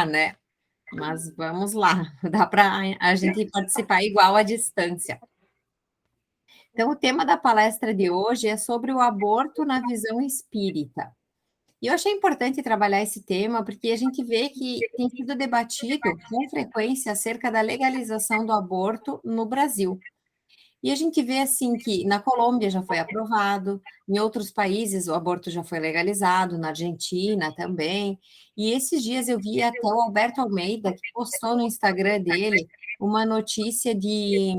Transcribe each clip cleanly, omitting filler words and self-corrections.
né? Mas vamos lá, dá para a gente participar igual à distância. Então, o tema da palestra de hoje é sobre o aborto na visão espírita. E eu achei importante trabalhar esse tema porque a gente vê que tem sido debatido com frequência acerca da legalização do aborto no Brasil. E a gente vê assim que na Colômbia já foi aprovado, em outros países o aborto já foi legalizado, na Argentina também. E esses dias eu vi até o Alberto Almeida que postou no Instagram dele uma notícia de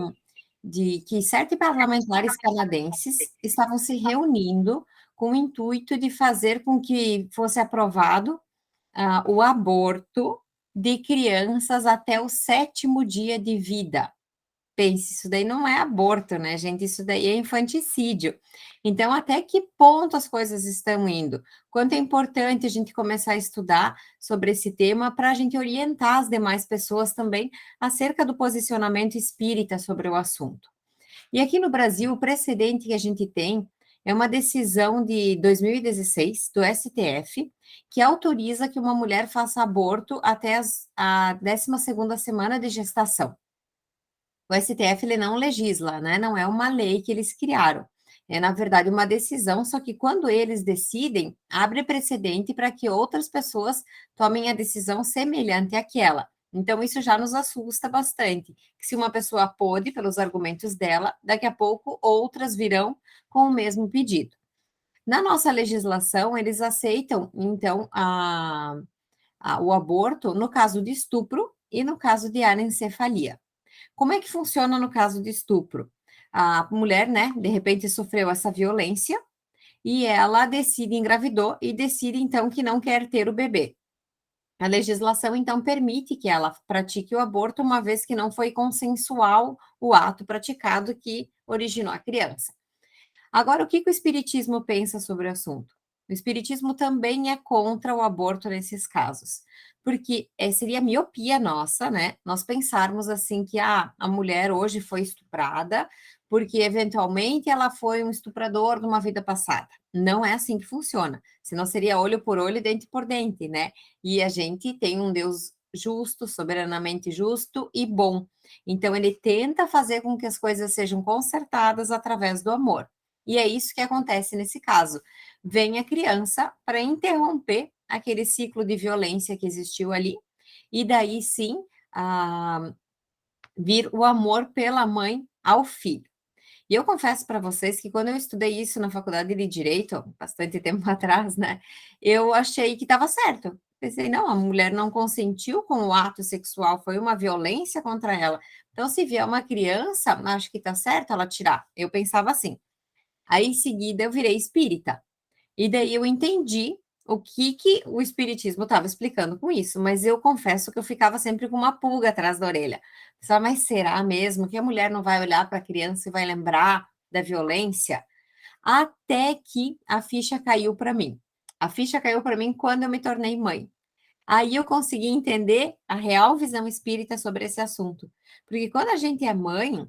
que 7 parlamentares canadenses estavam se reunindo com o intuito de fazer com que fosse aprovado o aborto de crianças até o 7º dia de vida. Pense, isso daí não é aborto, né, gente? Isso daí é infanticídio. Então, até que ponto as coisas estão indo? Quanto é importante a gente começar a estudar sobre esse tema para a gente orientar as demais pessoas também acerca do posicionamento espírita sobre o assunto. E aqui no Brasil, o precedente que a gente tem é uma decisão de 2016 do STF que autoriza que uma mulher faça aborto até a 12ª semana de gestação. O STF ele não legisla, né? Não é uma lei que eles criaram. É, na verdade, uma decisão, só que quando eles decidem, abre precedente para que outras pessoas tomem a decisão semelhante àquela. Então, isso já nos assusta bastante. Que se uma pessoa pôde, pelos argumentos dela, daqui a pouco outras virão com o mesmo pedido. Na nossa legislação, eles aceitam, então, o aborto no caso de estupro e no caso de anencefalia. Como é que funciona no caso de estupro? A mulher, né, de repente sofreu essa violência e ela decide, engravidou e decide então que não quer ter o bebê. A legislação então permite que ela pratique o aborto, uma vez que não foi consensual o ato praticado que originou a criança. Agora, o que o Espiritismo pensa sobre o assunto? O Espiritismo também é contra o aborto nesses casos, porque seria miopia nossa, né? Nós pensarmos assim que a mulher hoje foi estuprada porque eventualmente ela foi um estuprador numa vida passada. Não é assim que funciona. Senão seria olho por olho, dente por dente, né? E a gente tem um Deus justo, soberanamente justo e bom. Então ele tenta fazer com que as coisas sejam consertadas através do amor. E é isso que acontece nesse caso. Vem a criança para interromper aquele ciclo de violência que existiu ali, e daí sim vir o amor pela mãe ao filho. E eu confesso para vocês que quando eu estudei isso na faculdade de Direito, bastante tempo atrás, né, eu achei que estava certo. Pensei, não, a mulher não consentiu com o ato sexual, foi uma violência contra ela. Então, se vier uma criança, acho que está certo ela tirar. Eu pensava assim. Aí, em seguida, eu virei espírita. E daí eu entendi o que o espiritismo estava explicando com isso, mas eu confesso que eu ficava sempre com uma pulga atrás da orelha. Pensava, mas será mesmo que a mulher não vai olhar para a criança e vai lembrar da violência? Até que a ficha caiu para mim. A ficha caiu para mim quando eu me tornei mãe. Aí eu consegui entender a real visão espírita sobre esse assunto. Porque quando a gente é mãe,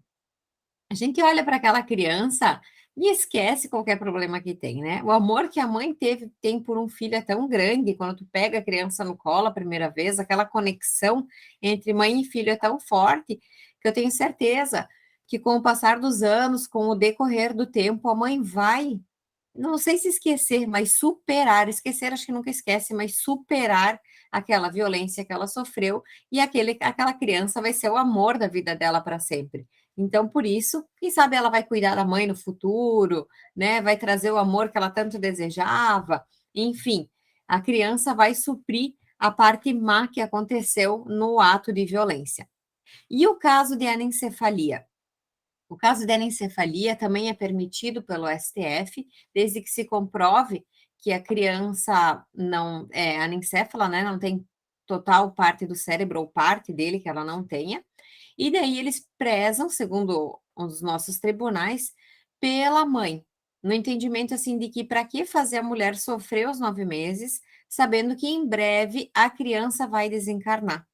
a gente olha para aquela criança e esquece qualquer problema que tem, né? O amor que a mãe tem por um filho é tão grande, quando tu pega a criança no colo a primeira vez, aquela conexão entre mãe e filho é tão forte que eu tenho certeza que com o passar dos anos, com o decorrer do tempo, a mãe vai, não sei se esquecer, mas superar, esquecer acho que nunca esquece, mas superar aquela violência que ela sofreu e aquela criança vai ser o amor da vida dela para sempre. Então, por isso, quem sabe ela vai cuidar da mãe no futuro, né? Vai trazer o amor que ela tanto desejava. Enfim, a criança vai suprir a parte má que aconteceu no ato de violência. E o caso de anencefalia? O caso de anencefalia também é permitido pelo STF, desde que se comprove que a criança não é anencéfala, né? Não tem total parte do cérebro ou parte dele que ela não tenha. E daí eles prezam, segundo os nossos tribunais, pela mãe, no entendimento assim de que para que fazer a mulher sofrer os 9 meses, sabendo que em breve a criança vai desencarnar,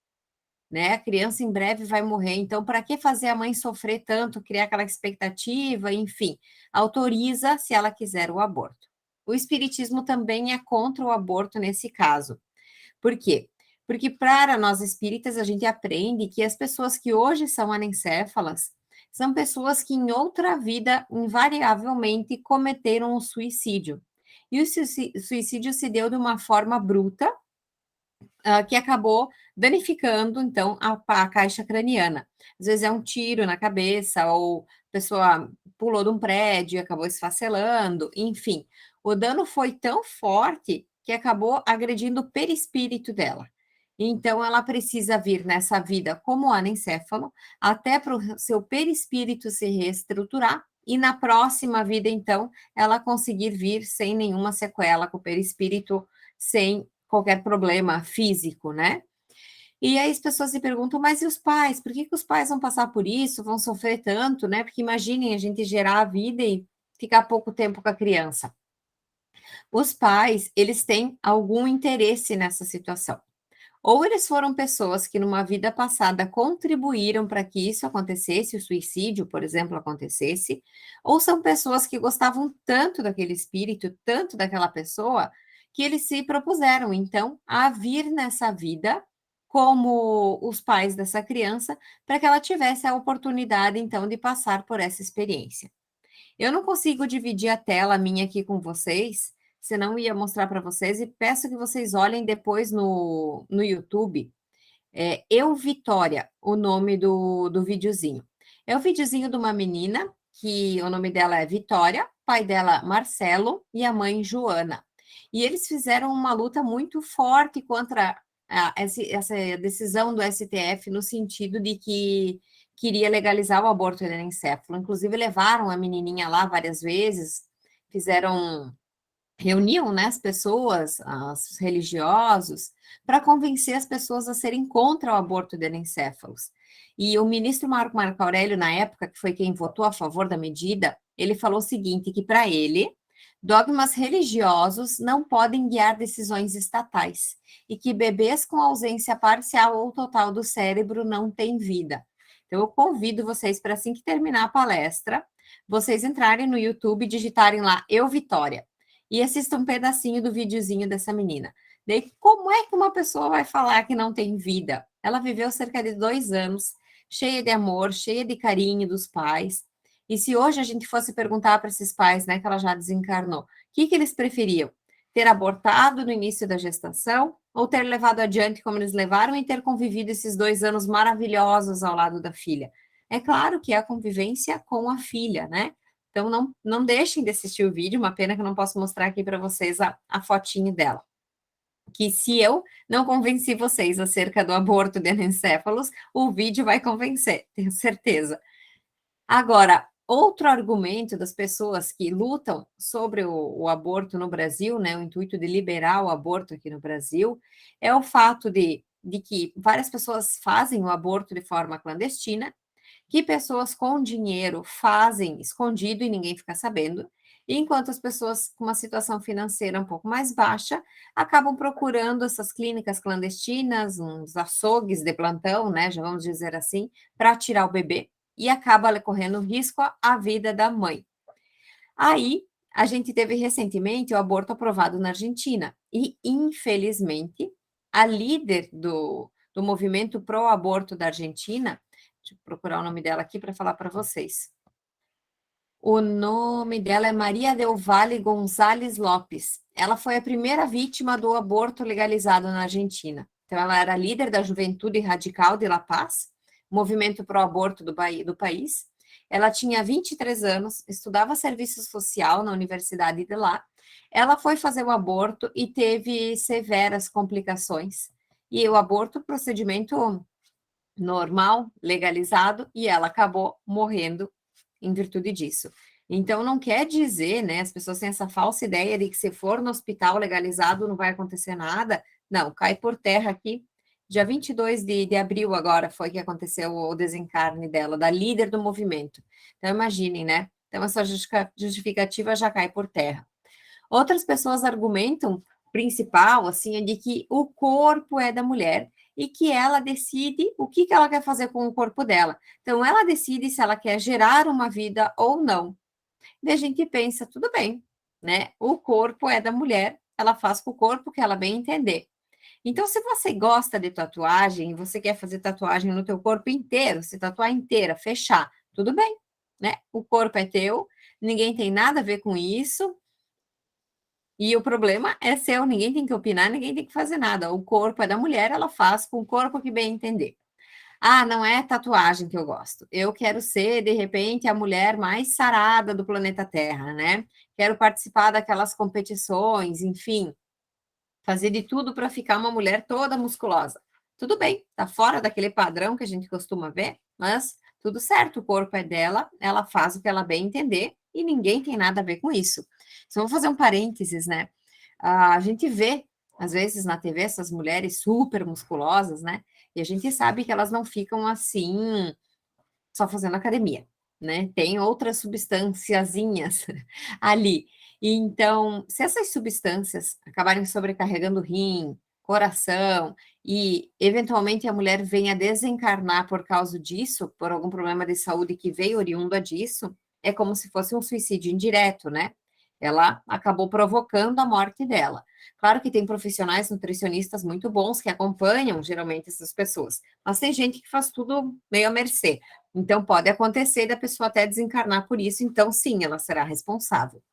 né? A criança em breve vai morrer, então para que fazer a mãe sofrer tanto, criar aquela expectativa, enfim, autoriza, se ela quiser, o aborto. O espiritismo também é contra o aborto nesse caso. Por quê? Porque para nós espíritas, a gente aprende que as pessoas que hoje são anencéfalas são pessoas que em outra vida, invariavelmente, cometeram um suicídio. E o suicídio se deu de uma forma bruta, que acabou danificando, então, a caixa craniana. Às vezes é um tiro na cabeça, ou a pessoa pulou de um prédio e acabou esfacelando, enfim. O dano foi tão forte que acabou agredindo o perispírito dela. Então, ela precisa vir nessa vida como anencéfalo, até para o seu perispírito se reestruturar, e na próxima vida, então, ela conseguir vir sem nenhuma sequela, com o perispírito sem qualquer problema físico, né? E aí as pessoas se perguntam, mas e os pais? Por que os pais vão passar por isso, vão sofrer tanto, né? Porque imaginem a gente gerar a vida e ficar pouco tempo com a criança. Os pais, eles têm algum interesse nessa situação. Ou eles foram pessoas que numa vida passada contribuíram para que isso acontecesse, o suicídio, por exemplo, acontecesse, ou são pessoas que gostavam tanto daquele espírito, tanto daquela pessoa, que eles se propuseram, então, a vir nessa vida como os pais dessa criança, para que ela tivesse a oportunidade, então, de passar por essa experiência. Eu não consigo dividir a tela minha aqui com vocês, senão ia mostrar para vocês, e peço que vocês olhem depois no YouTube. Eu Vitória, o nome do videozinho. É o videozinho de uma menina, que o nome dela é Vitória, pai dela Marcelo e a mãe Joana. E eles fizeram uma luta muito forte contra essa decisão do STF, no sentido de que queria legalizar o aborto anencefalo. Inclusive, levaram a menininha lá várias vezes, reuniam, né, as pessoas, os religiosos, para convencer as pessoas a serem contra o aborto de anencéfalos. E o ministro Marco Aurélio, na época, que foi quem votou a favor da medida, ele falou o seguinte, que para ele, dogmas religiosos não podem guiar decisões estatais, e que bebês com ausência parcial ou total do cérebro não têm vida. Então, eu convido vocês para, assim que terminar a palestra, vocês entrarem no YouTube e digitarem lá, Eu Vitória, e assista um pedacinho do videozinho dessa menina. Daí, como é que uma pessoa vai falar que não tem vida? Ela viveu cerca de 2 anos, cheia de amor, cheia de carinho dos pais. E se hoje a gente fosse perguntar para esses pais, né, que ela já desencarnou, o que eles preferiam? Ter abortado no início da gestação ou ter levado adiante como eles levaram e ter convivido esses 2 anos maravilhosos ao lado da filha? É claro que é a convivência com a filha, né? Então, não deixem de assistir o vídeo, uma pena que eu não posso mostrar aqui para vocês a fotinho dela. Que se eu não convenci vocês acerca do aborto de anencéfalos, o vídeo vai convencer, tenho certeza. Agora, outro argumento das pessoas que lutam sobre o aborto no Brasil, né, o intuito de liberar o aborto aqui no Brasil, é o fato de que várias pessoas fazem o aborto de forma clandestina, que pessoas com dinheiro fazem escondido e ninguém fica sabendo, enquanto as pessoas com uma situação financeira um pouco mais baixa acabam procurando essas clínicas clandestinas, uns açougues de plantão, né, já vamos dizer assim, para tirar o bebê, e acaba correndo risco à vida da mãe. Aí, a gente teve recentemente o aborto aprovado na Argentina, e infelizmente, a líder do movimento pró-aborto da Argentina, deixa eu procurar o nome dela aqui para falar para vocês. O nome dela é Maria del Valle González Lopes. Ela foi a primeira vítima do aborto legalizado na Argentina. Então, ela era líder da Juventude Radical de La Paz, movimento pró-aborto do país. Ela tinha 23 anos, estudava serviço social na Universidade de lá. Ela foi fazer o aborto e teve severas complicações. E o aborto, procedimento normal, legalizado, e ela acabou morrendo em virtude disso. Então, não quer dizer, né? As pessoas têm essa falsa ideia de que se for no hospital legalizado não vai acontecer nada. Não, cai por terra aqui. Dia 22 de abril agora foi que aconteceu o desencarne dela, da líder do movimento. Então, imaginem, né? Então, essa justificativa já cai por terra. Outras pessoas argumentam, principal, assim, é de que o corpo é da mulher e que ela decide o que ela quer fazer com o corpo dela. Então, ela decide se ela quer gerar uma vida ou não. E a gente pensa, tudo bem, né? O corpo é da mulher, ela faz com o corpo que ela bem entender. Então, se você gosta de tatuagem e você quer fazer tatuagem no teu corpo inteiro, se tatuar inteira, fechar, tudo bem, né? O corpo é teu, ninguém tem nada a ver com isso, e o problema é seu, ninguém tem que opinar, ninguém tem que fazer nada. O corpo é da mulher, ela faz com o corpo que bem entender. Ah, não é tatuagem que eu gosto. Eu quero ser, de repente, a mulher mais sarada do planeta Terra, né? Quero participar daquelas competições, enfim, fazer de tudo para ficar uma mulher toda musculosa. Tudo bem, tá fora daquele padrão que a gente costuma ver, mas tudo certo, o corpo é dela, ela faz o que ela bem entender e ninguém tem nada a ver com isso. Só vou fazer um parênteses, né? A gente vê, às vezes, na TV, essas mulheres super musculosas, né? E a gente sabe que elas não ficam assim só fazendo academia, né? Tem outras substânciazinhas ali. E então, se essas substâncias acabarem sobrecarregando o rim, coração, e eventualmente a mulher venha a desencarnar por causa disso, por algum problema de saúde que veio oriunda disso, é como se fosse um suicídio indireto, né? Ela acabou provocando a morte dela. Claro que tem profissionais nutricionistas muito bons que acompanham geralmente essas pessoas, mas tem gente que faz tudo meio à mercê. Então, pode acontecer da pessoa até desencarnar por isso, então, sim, ela será responsável.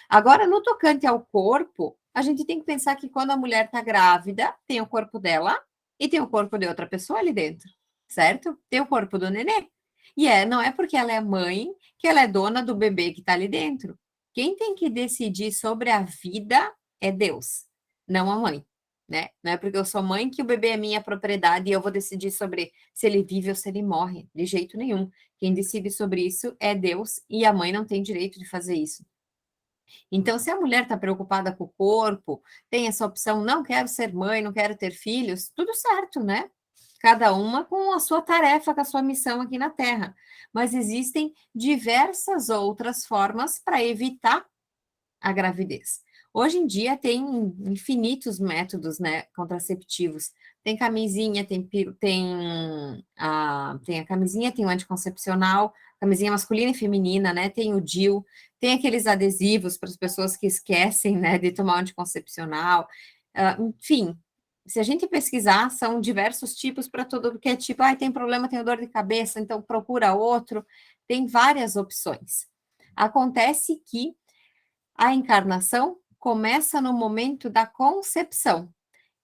Agora, no tocante ao corpo, a gente tem que pensar que quando a mulher está grávida, tem o corpo dela e tem o corpo de outra pessoa ali dentro, certo? Tem o corpo do nenê. E não é porque ela é mãe que ela é dona do bebê que está ali dentro. Quem tem que decidir sobre a vida é Deus, não a mãe, né? Não é porque eu sou mãe que o bebê é minha propriedade e eu vou decidir sobre se ele vive ou se ele morre, de jeito nenhum. Quem decide sobre isso é Deus e a mãe não tem direito de fazer isso. Então, se a mulher está preocupada com o corpo, tem essa opção, não quero ser mãe, não quero ter filhos, tudo certo, né? Cada uma com a sua tarefa, com a sua missão aqui na Terra. Mas existem diversas outras formas para evitar a gravidez. Hoje em dia tem infinitos métodos, né, contraceptivos. Tem camisinha, tem a camisinha, tem o anticoncepcional, camisinha masculina e feminina, né? Tem o DIU, tem aqueles adesivos para as pessoas que esquecem, né, de tomar o anticoncepcional. Enfim, se a gente pesquisar, são diversos tipos para todo que é tipo, tem problema, tem dor de cabeça, então procura outro. Tem várias opções. Acontece que a encarnação começa no momento da concepção.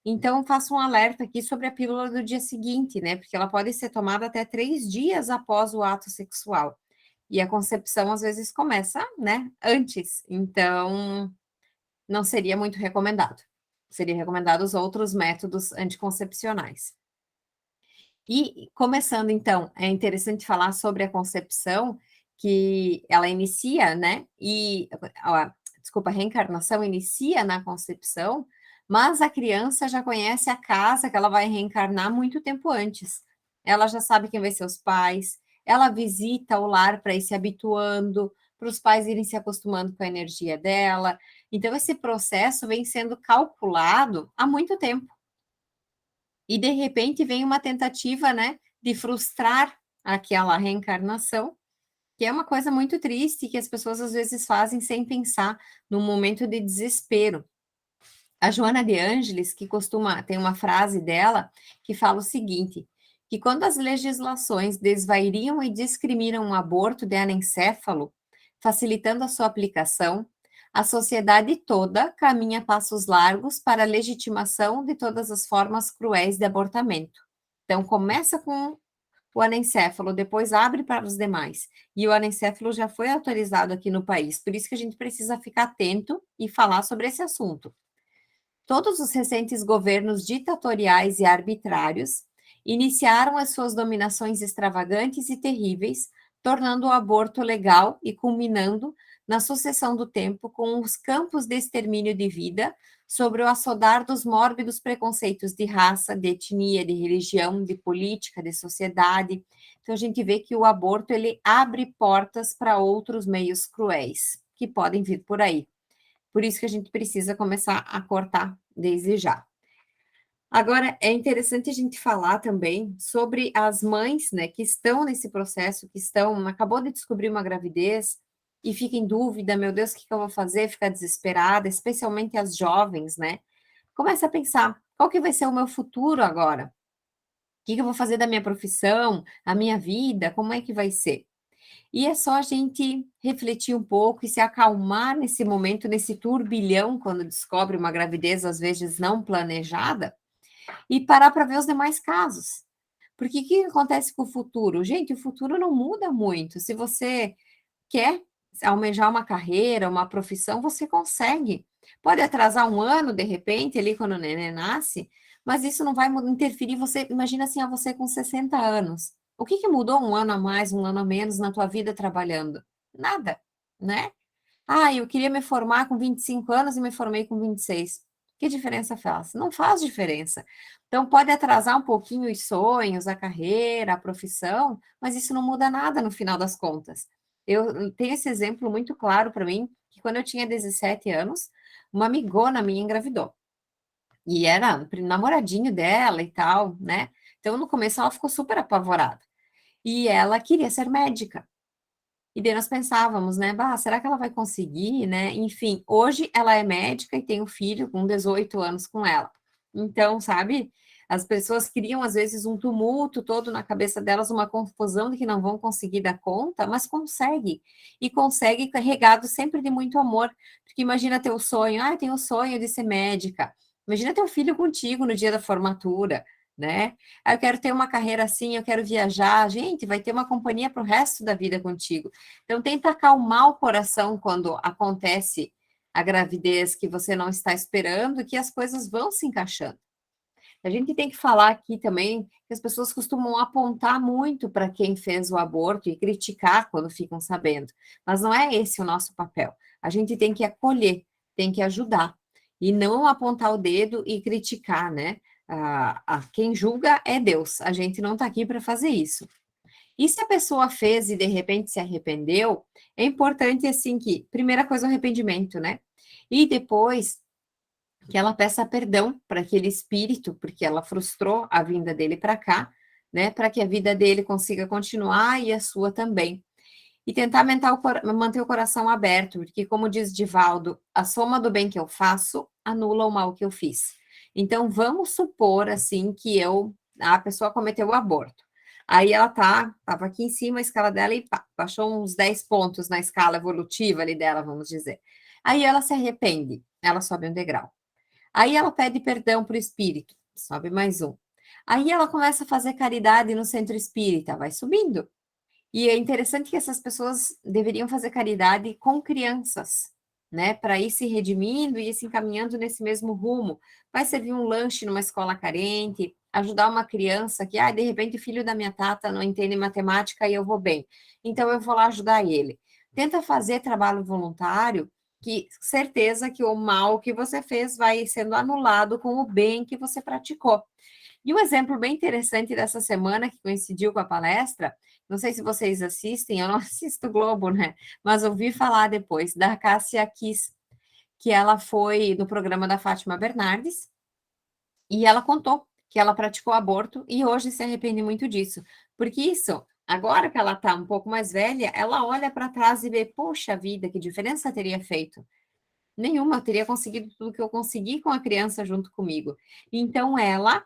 Então, faço um alerta aqui sobre a pílula do dia seguinte, né? Porque ela pode ser tomada até 3 dias após o ato sexual. E a concepção, às vezes, começa, né, antes. Então, não seria muito recomendado. Seria recomendado os outros métodos anticoncepcionais. E, começando, então, é interessante falar sobre a concepção, que ela inicia, né? Desculpa, a reencarnação inicia na concepção, mas a criança já conhece a casa que ela vai reencarnar muito tempo antes. Ela já sabe quem vai ser os pais, ela visita o lar para ir se habituando, para os pais irem se acostumando com a energia dela. Então, esse processo vem sendo calculado há muito tempo. E, de repente, vem uma tentativa, né, de frustrar aquela reencarnação, que é uma coisa muito triste que as pessoas às vezes fazem sem pensar num momento de desespero. A Joana de Ângeles, que tem uma frase dela que fala o seguinte, que quando as legislações desvairiam e discriminam o aborto de anencéfalo, facilitando a sua aplicação, a sociedade toda caminha passos largos para a legitimação de todas as formas cruéis de abortamento. Então, começa com o anencéfalo, depois abre para os demais. E o anencéfalo já foi autorizado aqui no país, por isso que a gente precisa ficar atento e falar sobre esse assunto. Todos os recentes governos ditatoriais e arbitrários iniciaram as suas dominações extravagantes e terríveis, tornando o aborto legal e culminando na sucessão do tempo com os campos de extermínio de vida sobre o assodar dos mórbidos preconceitos de raça, de etnia, de religião, de política, de sociedade. Então a gente vê que o aborto ele abre portas para outros meios cruéis que podem vir por aí. Por isso que a gente precisa começar a cortar desde já. Agora, é interessante a gente falar também sobre as mães, né, que estão nesse processo, acabou de descobrir uma gravidez e fica em dúvida, meu Deus, o que eu vou fazer? Fica desesperada, especialmente as jovens, né? Começa a pensar, Qual que vai ser o meu futuro agora? O que que eu vou fazer da minha profissão, a minha vida, como é que vai ser? E é só a gente refletir um pouco e se acalmar nesse momento, nesse turbilhão, quando descobre uma gravidez, às vezes não planejada, e parar para ver os demais casos. Porque o que acontece com o futuro? Gente, o futuro não muda muito. Se você quer almejar uma carreira, uma profissão, você consegue. Pode atrasar um ano, de repente, ali quando o neném nasce, mas isso não vai interferir. Você imagina assim, a você com 60 anos. O que que mudou um ano a mais, um ano a menos na tua vida trabalhando? Nada, né? Ah, eu queria me formar com 25 anos e me formei com 26. Que diferença faz? Não faz diferença. Então, pode atrasar um pouquinho os sonhos, a carreira, a profissão, mas isso não muda nada no final das contas. Eu tenho esse exemplo muito claro para mim, que quando eu tinha 17 anos, uma amigona minha engravidou. E era o namoradinho dela e tal, né? Então, no começo, ela ficou super apavorada. E ela queria ser médica. E daí nós pensávamos, né, bah, será que ela vai conseguir, né? Enfim, hoje ela é médica e tem um filho com 18 anos com ela. Então, sabe, as pessoas criam às vezes um tumulto todo na cabeça delas, uma confusão de que não vão conseguir dar conta, mas consegue. E consegue carregado sempre de muito amor. Porque imagina teu sonho, ah, tem o sonho de ser médica. Imagina teu filho contigo no dia da formatura, né? Ah, eu quero ter uma carreira assim, eu quero viajar. Gente, vai ter uma companhia para o resto da vida contigo. Então, tenta acalmar o coração quando acontece a gravidez que você não está esperando, que as coisas vão se encaixando. A gente tem que falar aqui também que as pessoas costumam apontar muito para quem fez o aborto e criticar quando ficam sabendo, mas não é esse o nosso papel. A gente tem que acolher, tem que ajudar e não apontar o dedo e criticar, né? Quem julga é Deus. A gente não está aqui para fazer isso. E se a pessoa fez e de repente se arrependeu, é importante assim que, primeira coisa, o arrependimento, né? E depois que ela peça perdão para aquele espírito, porque ela frustrou a vinda dele para cá, né? Para que a vida dele consiga continuar e a sua também. E tentar manter o coração aberto, porque, como diz Divaldo, a soma do bem que eu faço anula o mal que eu fiz. Então, vamos supor, assim, que a pessoa cometeu o aborto. Aí ela estava aqui em cima a escala dela e pá, baixou uns 10 pontos na escala evolutiva ali dela, vamos dizer. Aí ela se arrepende, ela sobe um degrau. Aí ela pede perdão para o espírito, sobe mais um. Aí ela começa a fazer caridade no centro espírita, vai subindo. E é interessante que essas pessoas deveriam fazer caridade com crianças, né? Para ir se redimindo e ir se encaminhando nesse mesmo rumo. Vai servir um lanche numa escola carente, ajudar uma criança que, de repente, o filho da minha tata não entende matemática e eu vou bem. Então, eu vou lá ajudar ele. Tenta fazer trabalho voluntário, que certeza que o mal que você fez vai sendo anulado com o bem que você praticou. E um exemplo bem interessante dessa semana, que coincidiu com a palestra, não sei se vocês assistem, eu não assisto Globo, né? Mas ouvi falar depois da Cássia Kiss, que ela foi no programa da Fátima Bernardes, e ela contou que ela praticou aborto e hoje se arrepende muito disso. Porque isso, agora que ela está um pouco mais velha, ela olha para trás e vê, poxa vida, que diferença teria feito? Nenhuma, eu teria conseguido tudo que eu consegui com a criança junto comigo. Então, ela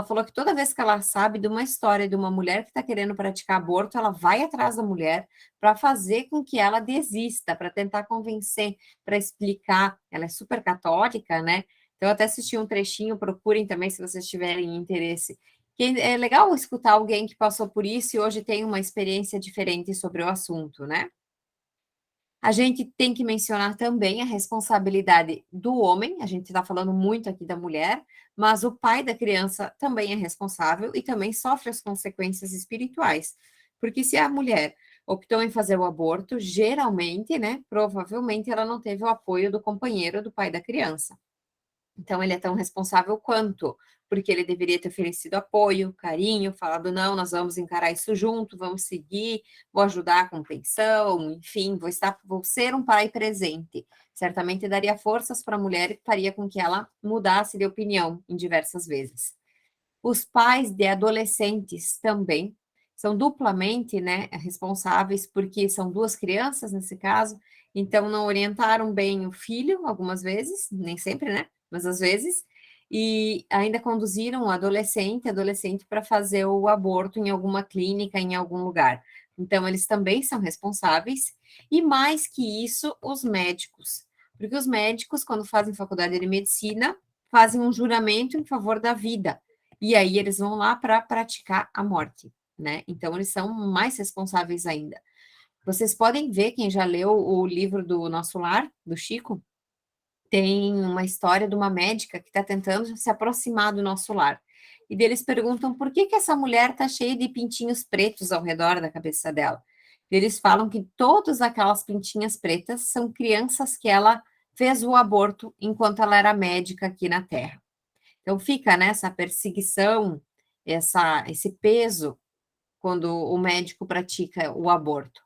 falou que toda vez que ela sabe de uma história de uma mulher que está querendo praticar aborto, ela vai atrás da mulher para fazer com que ela desista, para tentar convencer, para explicar. Ela é super católica, né? Então, eu até assisti um trechinho, procurem também se vocês tiverem interesse. Que é legal escutar alguém que passou por isso e hoje tem uma experiência diferente sobre o assunto, né? A gente tem que mencionar também a responsabilidade do homem, a gente está falando muito aqui da mulher, mas o pai da criança também é responsável e também sofre as consequências espirituais. Porque se a mulher optou em fazer o aborto, geralmente, né, provavelmente ela não teve o apoio do companheiro do pai da criança. Então, ele é tão responsável quanto, porque ele deveria ter oferecido apoio, carinho, falado: não, nós vamos encarar isso junto, vamos seguir, vou ajudar com pensão, enfim, vou ser um pai presente. Certamente daria forças para a mulher e faria com que ela mudasse de opinião em diversas vezes. Os pais de adolescentes também são duplamente, né, responsáveis, porque são duas crianças nesse caso, então não orientaram bem o filho, algumas vezes, nem sempre, né, mas às vezes, e ainda conduziram um adolescente para fazer o aborto em alguma clínica, em algum lugar. Então, eles também são responsáveis, e mais que isso, os médicos. Porque os médicos, quando fazem faculdade de medicina, fazem um juramento em favor da vida. E aí eles vão lá para praticar a morte, né? Então, eles são mais responsáveis ainda. Vocês podem ver, quem já leu o livro do Nosso Lar, do Chico, tem uma história de uma médica que está tentando se aproximar do nosso lar. E deles perguntam por que essa mulher está cheia de pintinhos pretos ao redor da cabeça dela. Eles falam que todas aquelas pintinhas pretas são crianças que ela fez o aborto enquanto ela era médica aqui na Terra. Então fica nessa perseguição, esse peso quando o médico pratica o aborto.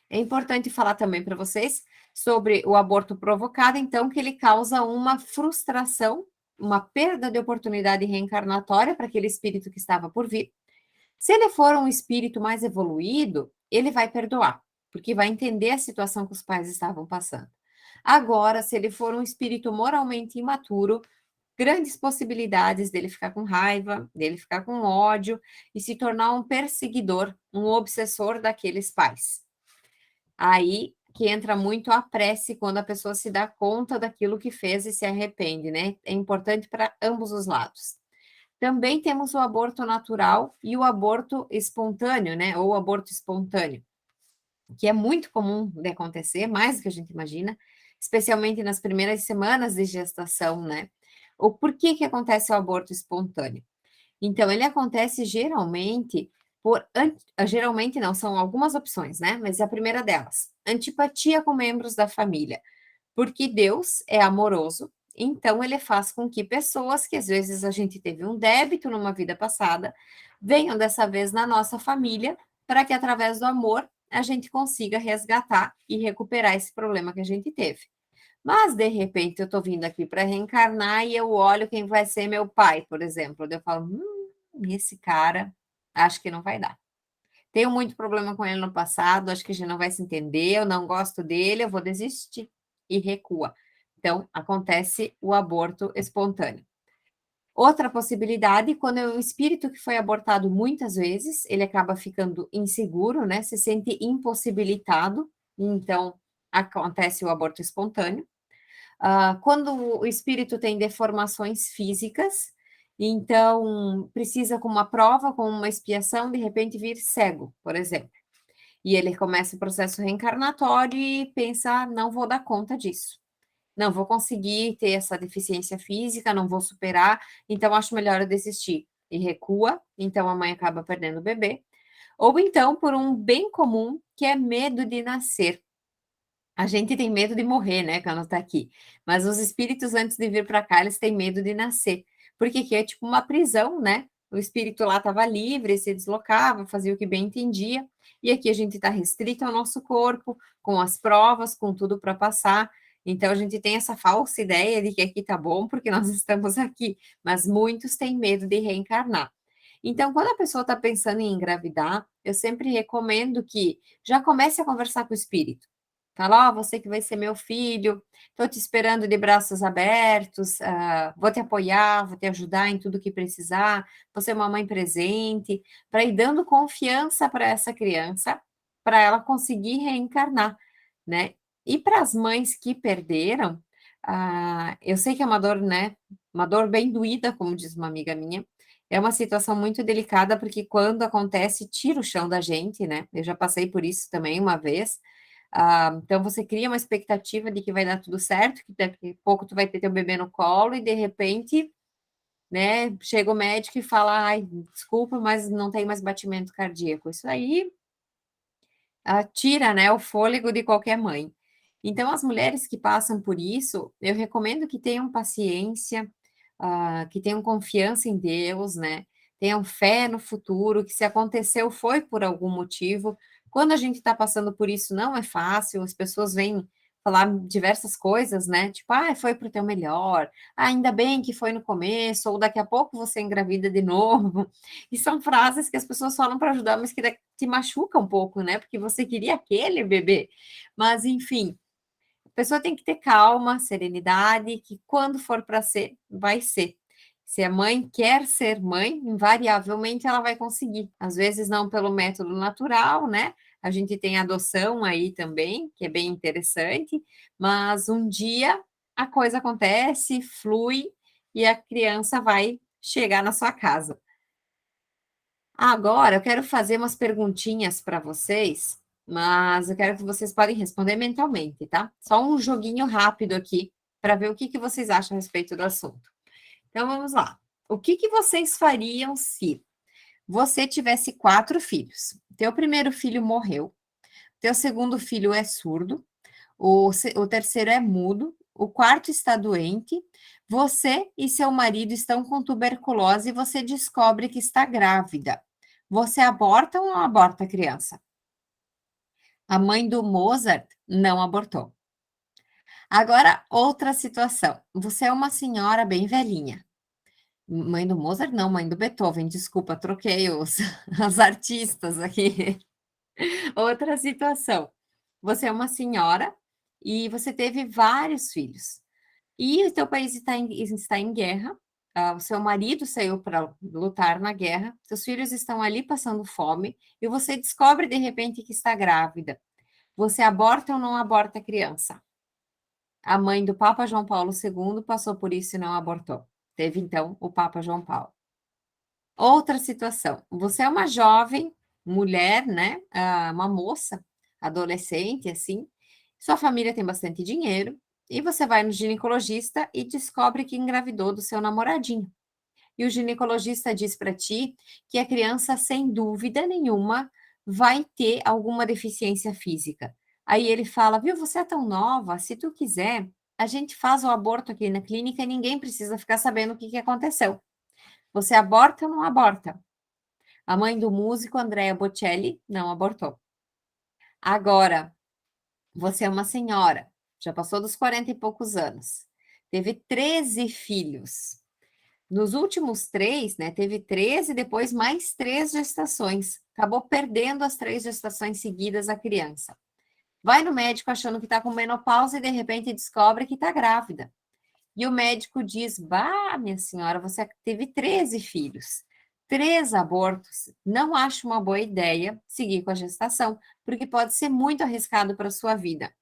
É importante falar também para vocês sobre o aborto provocado, então, que ele causa uma frustração, uma perda de oportunidade reencarnatória para aquele espírito que estava por vir. Se ele for um espírito mais evoluído, ele vai perdoar, porque vai entender a situação que os pais estavam passando. Agora, se ele for um espírito moralmente imaturo, grandes possibilidades dele ficar com raiva, dele ficar com ódio e se tornar um perseguidor, um obsessor daqueles pais. Aí que entra muito a prece quando a pessoa se dá conta daquilo que fez e se arrepende, né? É importante para ambos os lados. Também temos o aborto natural e o aborto espontâneo, né? Ou aborto espontâneo, que é muito comum de acontecer, mais do que a gente imagina, especialmente nas primeiras semanas de gestação, né? O porquê que acontece o aborto espontâneo? Então, ele acontece geralmente geralmente não, são algumas opções, né? Mas a primeira delas, antipatia com membros da família, porque Deus é amoroso, então ele faz com que pessoas que às vezes a gente teve um débito numa vida passada, venham dessa vez na nossa família, para que através do amor a gente consiga resgatar e recuperar esse problema que a gente teve. Mas, de repente, eu estou vindo aqui para reencarnar e eu olho quem vai ser meu pai, por exemplo. Eu falo, esse cara, acho que não vai dar. Tenho muito problema com ele no passado, acho que a gente não vai se entender, eu não gosto dele, eu vou desistir. E recua. Então, acontece o aborto espontâneo. Outra possibilidade, quando é um espírito que foi abortado muitas vezes, ele acaba ficando inseguro, né? Se sente impossibilitado, então acontece o aborto espontâneo. Quando o espírito tem deformações físicas, então precisa, com uma prova, com uma expiação, de repente vir cego, por exemplo. E ele começa o processo reencarnatório e pensa: não vou dar conta disso. Não vou conseguir ter essa deficiência física, não vou superar, então acho melhor eu desistir. E recua, então a mãe acaba perdendo o bebê. Ou então por um bem comum, que é medo de nascer. A gente tem medo de morrer, né, quando está aqui. Mas os espíritos, antes de vir para cá, eles têm medo de nascer. Porque aqui é tipo uma prisão, né? O espírito lá estava livre, se deslocava, fazia o que bem entendia. E aqui a gente está restrito ao nosso corpo, com as provas, com tudo para passar. Então a gente tem essa falsa ideia de que aqui tá bom porque nós estamos aqui. Mas muitos têm medo de reencarnar. Então, quando a pessoa está pensando em engravidar, eu sempre recomendo que já comece a conversar com o espírito. Fala, ó, você que vai ser meu filho, estou te esperando de braços abertos, vou te apoiar, vou te ajudar em tudo que precisar, você é uma mãe presente, para ir dando confiança para essa criança, para ela conseguir reencarnar, né? E para as mães que perderam, eu sei que é uma dor, né? Uma dor bem doída, como diz uma amiga minha. É uma situação muito delicada, porque quando acontece, tira o chão da gente, né? Eu já passei por isso também uma vez. Então você cria uma expectativa de que vai dar tudo certo, que daqui a pouco tu vai ter teu bebê no colo e de repente, né, chega o médico e fala, ai, desculpa, mas não tem mais batimento cardíaco. Isso aí tira, né, o fôlego de qualquer mãe. Então, as mulheres que passam por isso, eu recomendo que tenham paciência, que tenham confiança em Deus, né? Tenham fé no futuro, que se aconteceu foi por algum motivo. Quando a gente está passando por isso, não é fácil, as pessoas vêm falar diversas coisas, né? Tipo, foi para o teu melhor, ainda bem que foi no começo, ou daqui a pouco você engravida de novo. E são frases que as pessoas falam para ajudar, mas que te machuca um pouco, né? Porque você queria aquele bebê. Mas, enfim, a pessoa tem que ter calma, serenidade, que quando for para ser, vai ser. Se a mãe quer ser mãe, invariavelmente ela vai conseguir. Às vezes não pelo método natural, né? A gente tem adoção aí também, que é bem interessante, mas um dia a coisa acontece, flui e a criança vai chegar na sua casa. Agora eu quero fazer umas perguntinhas para vocês, mas eu quero que vocês podem responder mentalmente, tá? Só um joguinho rápido aqui para ver o que vocês acham a respeito do assunto. Então vamos lá. O que vocês fariam se você tivesse 4 filhos? Teu primeiro filho morreu, teu segundo filho é surdo, o terceiro é mudo, o quarto está doente, você e seu marido estão com tuberculose e você descobre que está grávida. Você aborta ou não aborta a criança? A mãe do Mozart não abortou. Agora, outra situação. Você é uma senhora bem velhinha. Mãe do Mozart, não, mãe do Beethoven, desculpa, troquei os artistas aqui. Outra situação. Você é uma senhora e você teve vários filhos. E o teu país está em guerra, o seu marido saiu para lutar na guerra, seus filhos estão ali passando fome, e você descobre de repente que está grávida. Você aborta ou não aborta a criança? A mãe do Papa João Paulo II passou por isso e não abortou. Teve então o Papa João Paulo. Outra situação, você é uma jovem mulher, né? Uma moça, adolescente, assim. Sua família tem bastante dinheiro e você vai no ginecologista e descobre que engravidou do seu namoradinho. E o ginecologista diz para ti que a criança, sem dúvida nenhuma, vai ter alguma deficiência física. Aí ele fala, viu, você é tão nova, se tu quiser, a gente faz o aborto aqui na clínica e ninguém precisa ficar sabendo o que aconteceu. Você aborta ou não aborta? A mãe do músico Andrea Bocelli não abortou. Agora, você é uma senhora, já passou dos 40 e poucos anos, teve 13 filhos. Nos últimos 3, né, teve 13, depois mais 3 gestações. Acabou perdendo as 3 gestações seguidas a criança. Vai no médico achando que está com menopausa e de repente descobre que está grávida. E o médico diz: bah, minha senhora, você teve 13 filhos, 3 abortos. Não acho uma boa ideia seguir com a gestação, porque pode ser muito arriscado para a sua vida.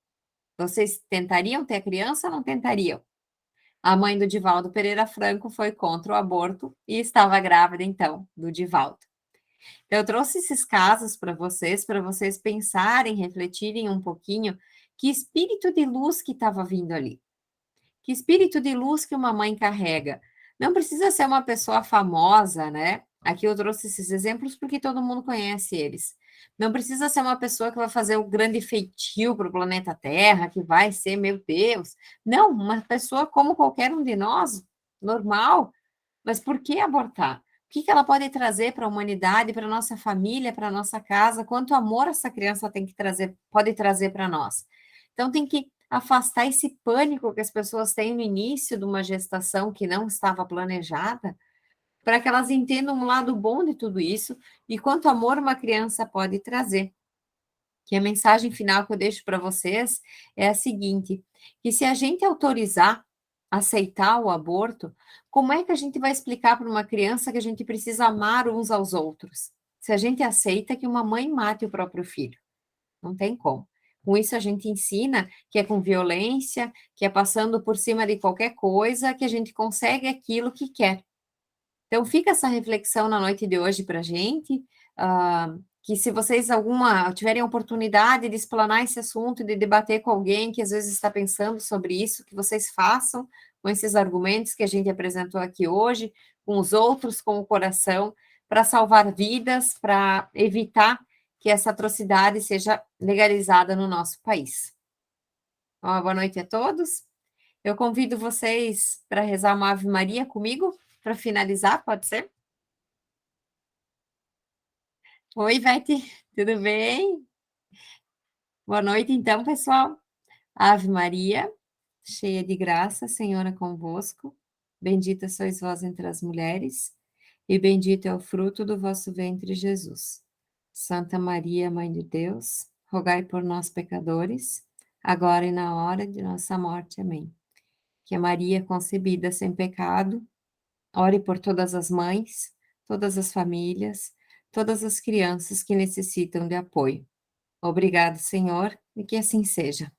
Vocês tentariam ter a criança ou não tentariam? A mãe do Divaldo Pereira Franco foi contra o aborto e estava grávida, então, do Divaldo. Então, eu trouxe esses casos para vocês pensarem, refletirem um pouquinho que espírito de luz que estava vindo ali. Que espírito de luz que uma mãe carrega. Não precisa ser uma pessoa famosa, né? Aqui eu trouxe esses exemplos porque todo mundo conhece eles. Não precisa ser uma pessoa que vai fazer o grande feitio para o planeta Terra, que vai ser, meu Deus. Não, uma pessoa como qualquer um de nós, normal. Mas por que abortar? O que ela pode trazer para a humanidade, para a nossa família, para a nossa casa? Quanto amor essa criança tem que trazer, pode trazer para nós? Então tem que afastar esse pânico que as pessoas têm no início de uma gestação que não estava planejada, para que elas entendam o lado bom de tudo isso e quanto amor uma criança pode trazer. Que a mensagem final que eu deixo para vocês é a seguinte: que se a gente autorizar, aceitar o aborto, como é que a gente vai explicar para uma criança que a gente precisa amar uns aos outros? Se a gente aceita que uma mãe mate o próprio filho. Não tem como. Com isso, a gente ensina que é com violência, que é passando por cima de qualquer coisa, que a gente consegue aquilo que quer. Então, fica essa reflexão na noite de hoje para a gente, que se vocês tiverem a oportunidade de explanar esse assunto, de debater com alguém que às vezes está pensando sobre isso, que vocês façam com esses argumentos que a gente apresentou aqui hoje, com os outros, com o coração, para salvar vidas, para evitar que essa atrocidade seja legalizada no nosso país. Uma boa noite a todos. Eu convido vocês para rezar uma Ave Maria comigo, para finalizar, pode ser? Oi, Vete, tudo bem? Boa noite, então, pessoal. Ave Maria, cheia de graça, Senhor é convosco. Bendita sois vós entre as mulheres, e bendito é o fruto do vosso ventre, Jesus. Santa Maria, Mãe de Deus, rogai por nós, pecadores, agora e na hora de nossa morte. Amém. Que a Maria concebida sem pecado Ore por todas as mães, todas as famílias, todas as crianças que necessitam de apoio. Obrigado, Senhor, e que assim seja.